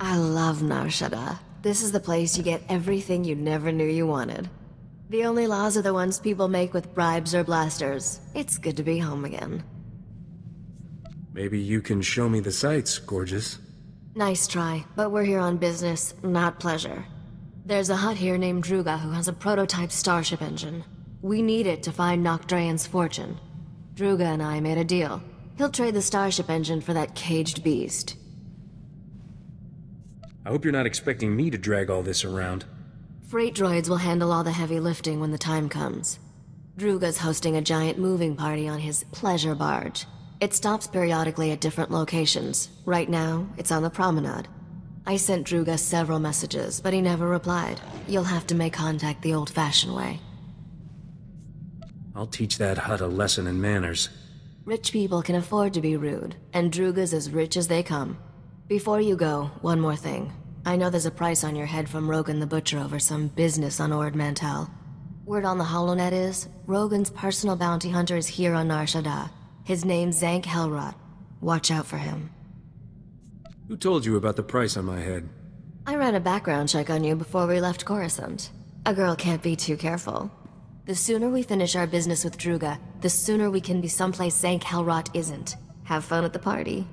I love Nar Shaddaa. This is the place you get everything you never knew you wanted. The only laws are the ones people make with bribes or blasters. It's good to be home again. Maybe you can show me the sights, gorgeous. Nice try, but we're here on business, not pleasure. There's a hut here named Druga who has a prototype starship engine. We need it to find Nocdrayan's fortune. Druga and I made a deal. He'll trade the starship engine for that caged beast. I hope you're not expecting me to drag all this around. Freight droids will handle all the heavy lifting when the time comes. Druga's hosting a giant moving party on his pleasure barge. It stops periodically at different locations. Right now, it's on the promenade. I sent Druga several messages, but he never replied. You'll have to make contact the old-fashioned way. I'll teach that hut a lesson in manners. Rich people can afford to be rude, and Druga's as rich as they come. Before you go, one more thing. I know there's a price on your head from Rogan the Butcher over some business on Ord Mantell. Word on the HoloNet is, Rogan's personal bounty hunter is here on Nar Shaddaa. His name's Zank Helrot. Watch out for him. Who told you about the price on my head? I ran a background check on you before we left Coruscant. A girl can't be too careful. The sooner we finish our business with Druga, the sooner we can be someplace Zank Helrot isn't. Have fun at the party.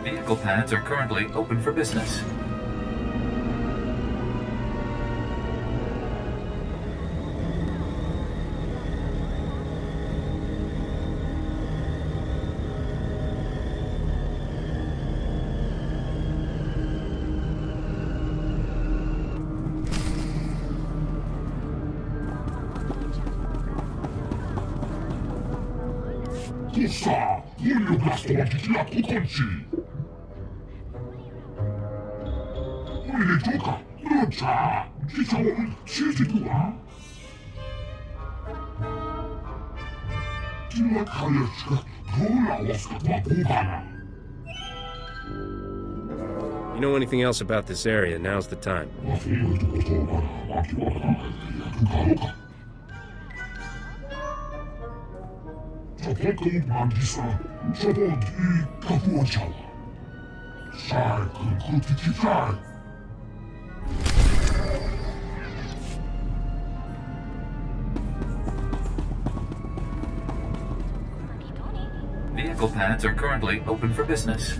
Vehicle pads are currently open for business. Tussa, hullukastoonkin ja kukonsi. Uili joka, luotsaa, sisä on siisitua. Sillä kaljatska, tuolla oskatva puhana. You know anything else about this area, now's the time. Vehicle pads are currently open for business.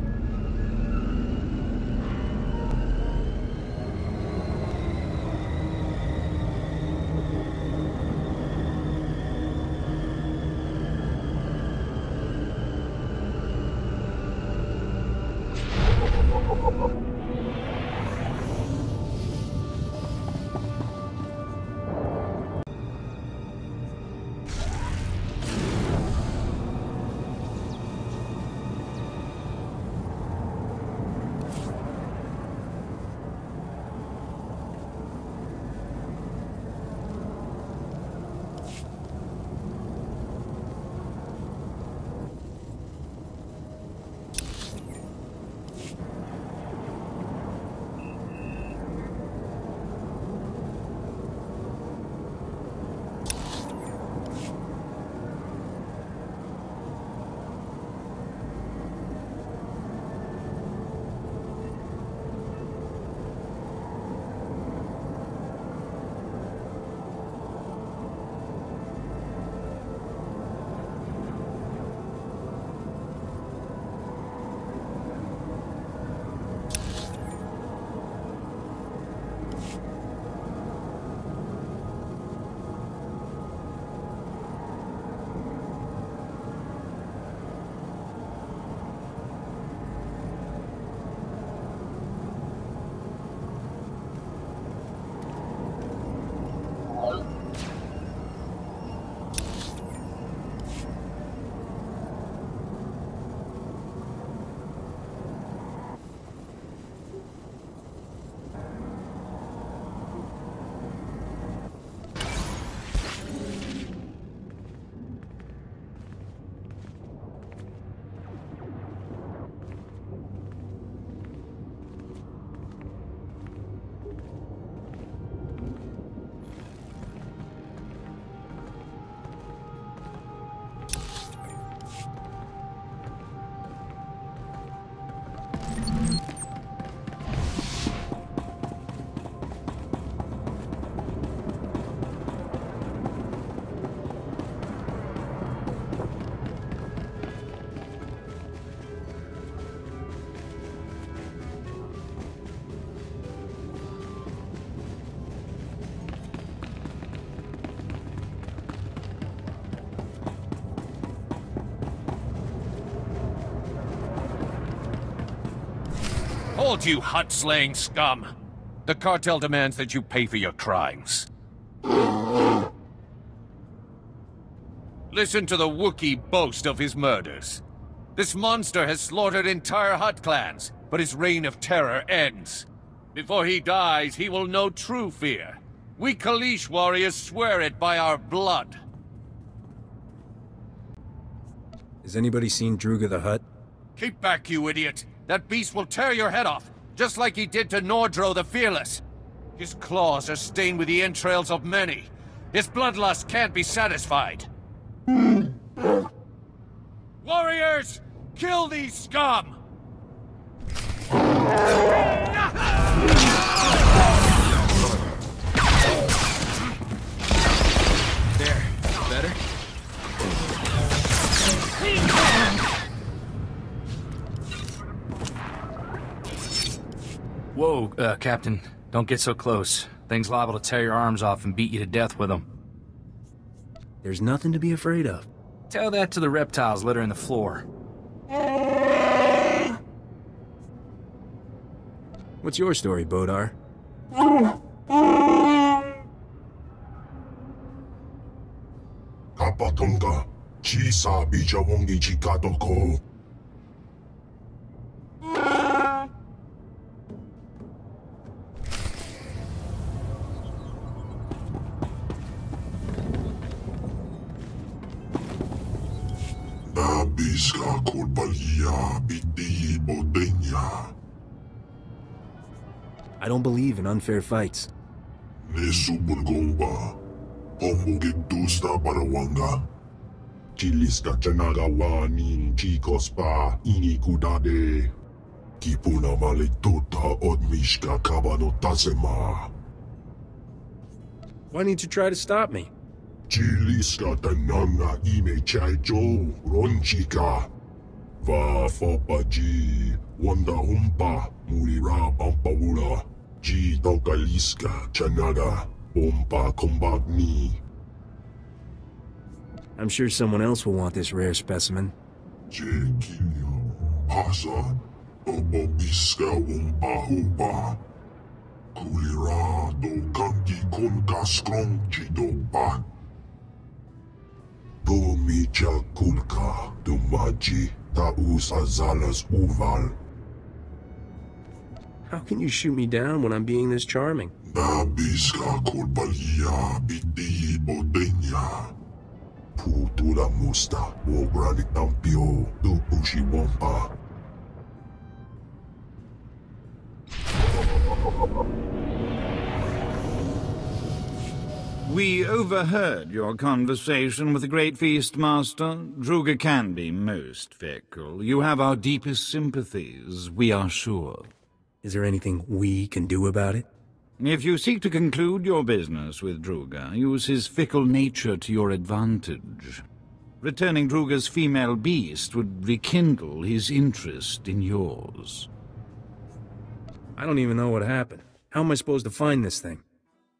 Halt, you hut-slaying scum! The cartel demands that you pay for your crimes. Listen to the Wookiee boast of his murders. This monster has slaughtered entire Hutt clans, but his reign of terror ends. Before he dies, he will know true fear. We Kaleesh warriors swear it by our blood. Has anybody seen Druga the Hutt? Keep back, you idiot! That beast will tear your head off, just like he did to Nordro the Fearless. His claws are stained with the entrails of many. His bloodlust can't be satisfied. Warriors! Kill these scum! There. Better? Whoa, Captain. Don't get so close. Thing's liable to tear your arms off and beat you to death with them. There's nothing to be afraid of. Tell that to the reptiles littering the floor. What's your story, Bowdaar? Kapatonga, chisa bijawongi chikatoko. Nabiska kulbalia biti bodenya. I don't believe in unfair fights. Nesubulgomba, Pombugidusta Barawanga. Chiliska Chanaga Wani, Chikospa, Inikudade. Kipuna Malituta Odmishka Kabano Tasema. Why didn't you try to stop me? Chiliska Tananga Ime Chaijo, Ronchika. Va Fopaji, Wanda Humpa, Murira Pampawula. Ji Dokaliska Chanada, Pompa Kombagni. I'm sure someone else will want this rare specimen. Jekinyo, Pasa, Obobiska Wumpa Hupa. Kulira do Kanki Konka Strong Chidopa. Pomicha Kulka, Dumaji, Taus Azalas Uval. How can you shoot me down when I'm being this charming? Nabiska Kulbalia, Biti Bodenya. Putula Musta, Wobrani Tampio, Dupushi Wampa. We overheard your conversation with the Great Feast Master. Druga can be most fickle. You have our deepest sympathies, we are sure. Is there anything we can do about it? If you seek to conclude your business with Druga, use his fickle nature to your advantage. Returning Druga's female beast would rekindle his interest in yours. I don't even know what happened. How am I supposed to find this thing?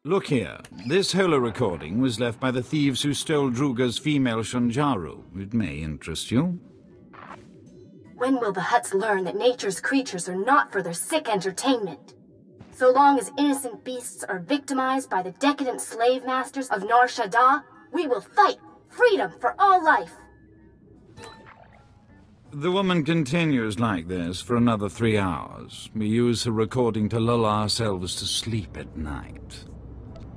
Look here. This holo recording was left by the thieves who stole Druga's female Shunjaru. It may interest you. When will the Hutts learn that nature's creatures are not for their sick entertainment? So long as innocent beasts are victimized by the decadent slave masters of Nar Shaddaa, we will fight freedom for all life. The woman continues like this for another 3 hours. We use her recording to lull ourselves to sleep at night.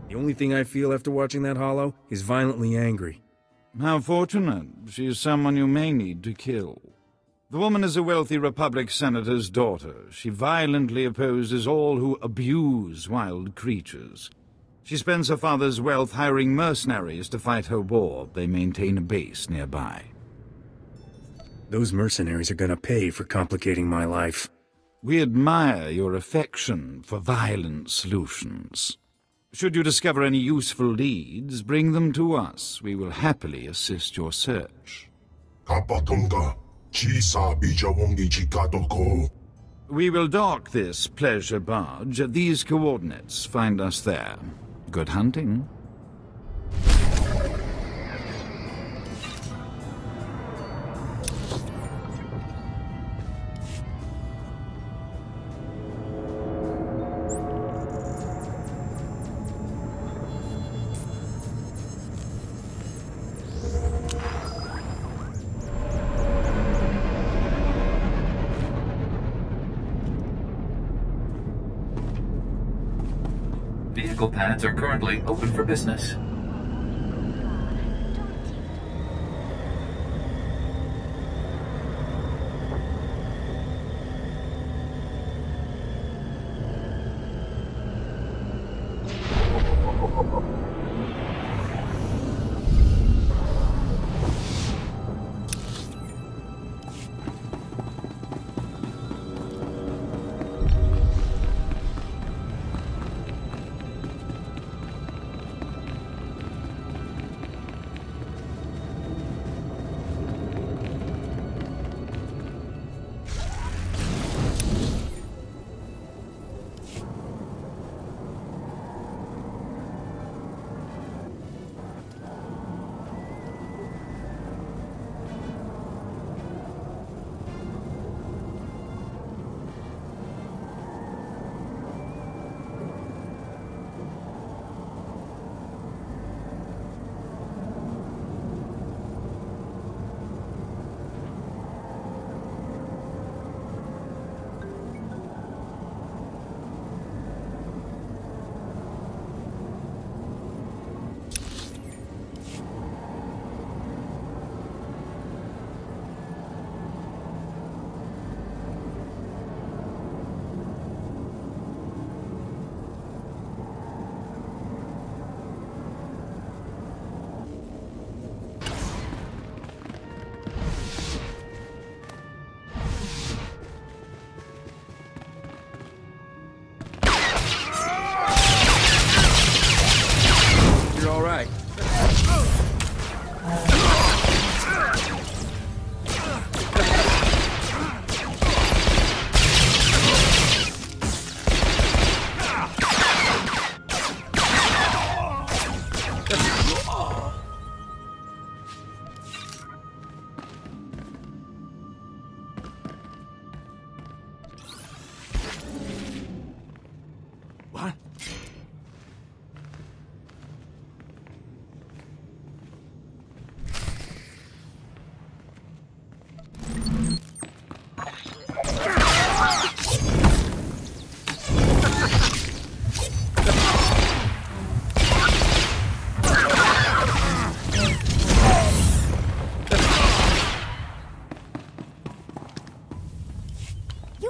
The only thing I feel after watching that holo is violently angry. How fortunate. She is someone you may need to kill. The woman is a wealthy Republic senator's daughter. She violently opposes all who abuse wild creatures. She spends her father's wealth hiring mercenaries to fight her war. They maintain a base nearby. Those mercenaries are gonna pay for complicating my life. We admire your affection for violent solutions. Should you discover any useful leads, bring them to us. We will happily assist your search. Kapatonga, Chisa Bijawongi Chikatoko. We will dock this pleasure barge at these coordinates. Find us there. Good hunting. Vehicle pads are currently open for business.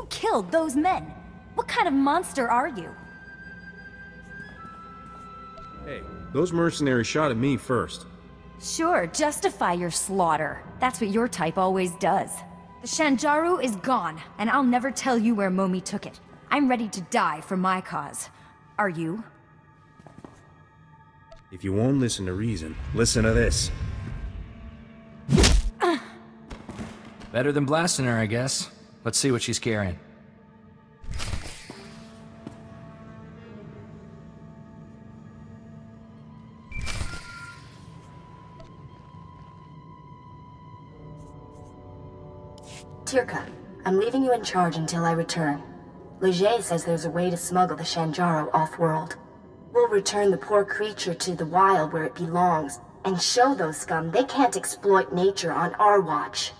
Killed those men. What kind of monster are you? Hey, those mercenaries shot at me first. Sure, justify your slaughter. That's what your type always does. The Shanjaru is gone, and I'll never tell you where Momi took it. I'm ready to die for my cause. Are you? If you won't listen to reason, listen to this. Better than blasting her, I guess. Let's see what she's carrying. Tirka, I'm leaving you in charge until I return. Leger says there's a way to smuggle the Shanjaru off-world. We'll return the poor creature to the wild where it belongs, and show those scum they can't exploit nature on our watch.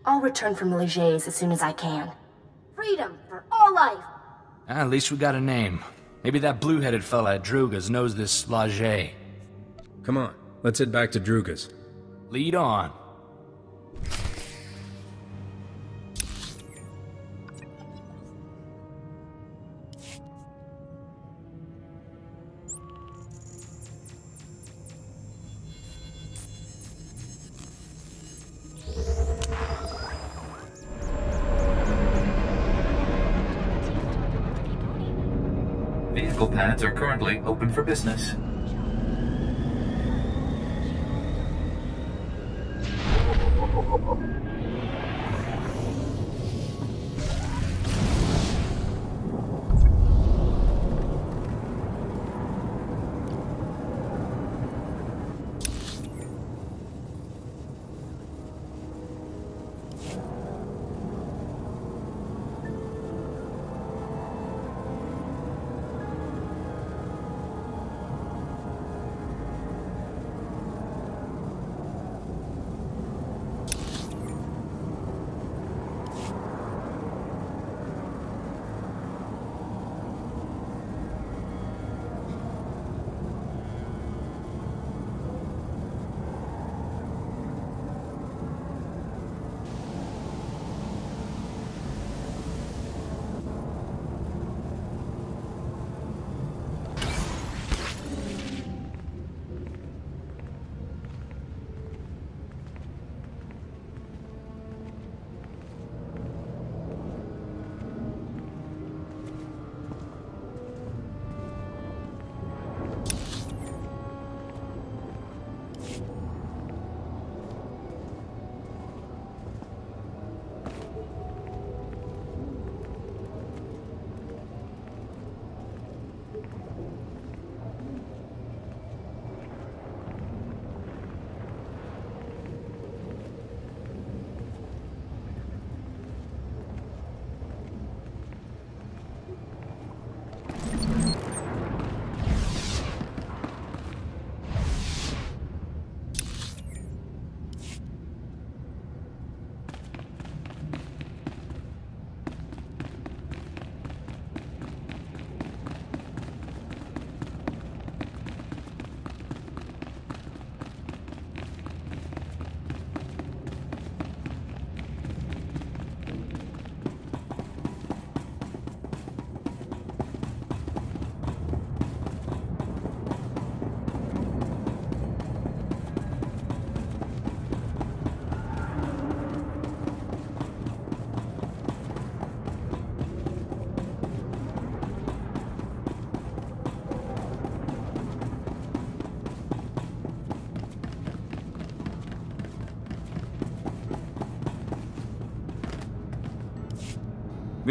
I'll return from Leger's as soon as I can. Freedom for all life! At least we got a name. Maybe that blue-headed fella at Druga's knows this Leger. Come on, let's head back to Druga's. Lead on. Vehicle pads are currently open for business.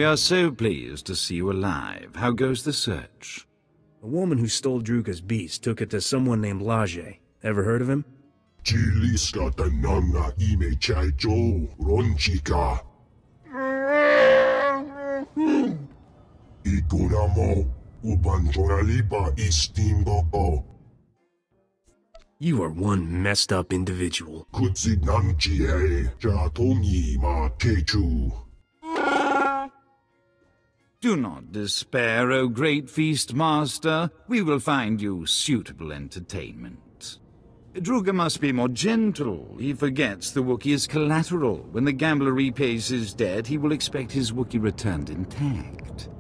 We are so pleased to see you alive. How goes the search? A woman who stole Druga's beast took it to someone named Lajee. Ever heard of him? Chiliska tanana ime chaijo ronchika. Ikunamo ubanjonaliba istimbo. You are one messed up individual. Kutsinamchie jatongi ma kechu. Do not despair, O great feast master. We will find you suitable entertainment. Druga must be more gentle. He forgets the Wookiee is collateral. When the gambler repays his debt, he will expect his Wookiee returned intact.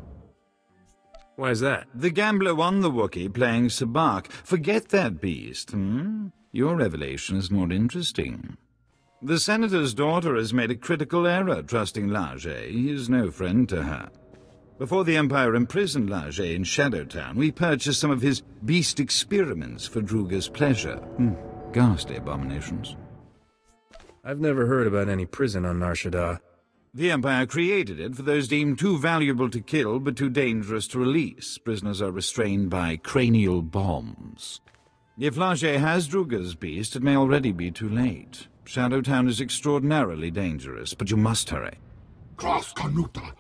Why is that? The gambler won the Wookiee playing Sabak. Forget that beast, Your revelation is more interesting. The Senator's daughter has made a critical error trusting Lajee. He is no friend to her. Before the Empire imprisoned Lajee in Shadowtown, we purchased some of his beast experiments for Druga's pleasure. Ghastly abominations. I've never heard about any prison on Nar Shaddaa. The Empire created it for those deemed too valuable to kill but too dangerous to release. Prisoners are restrained by cranial bombs. If Lajee has Druga's beast, it may already be too late. Shadowtown is extraordinarily dangerous, but you must hurry. Klas kanuta.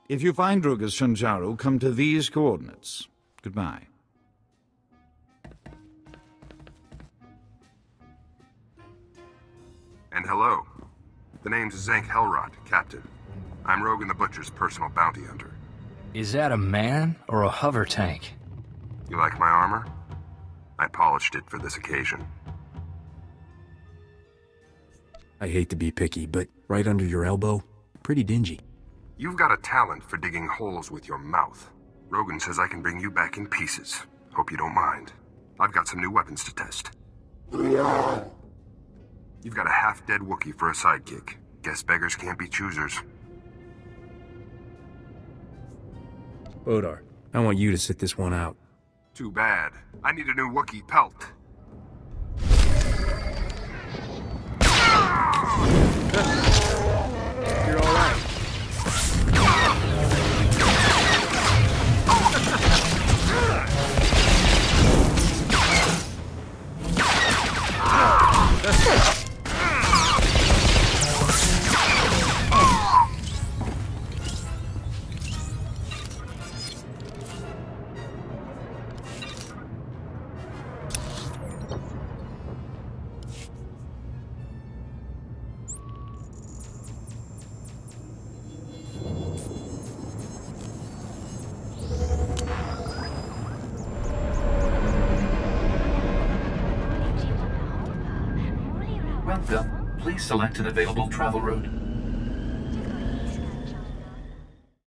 If you find Druga's Shanjaru, come to these coordinates. Goodbye. And hello. The name's Zank Helrot, Captain. I'm Rogan the Butcher's personal bounty hunter. Is that a man or a hover tank? You like my armor? I polished it for this occasion. I hate to be picky, but right under your elbow, pretty dingy. You've got a talent for digging holes with your mouth. Rogan says I can bring you back in pieces. Hope you don't mind. I've got some new weapons to test. You've got a half-dead Wookiee for a sidekick. Guess beggars can't be choosers. Bowdaar, I want you to sit this one out. Too bad. I need a new Wookiee pelt. You're all right. Welcome. Please select an available travel route.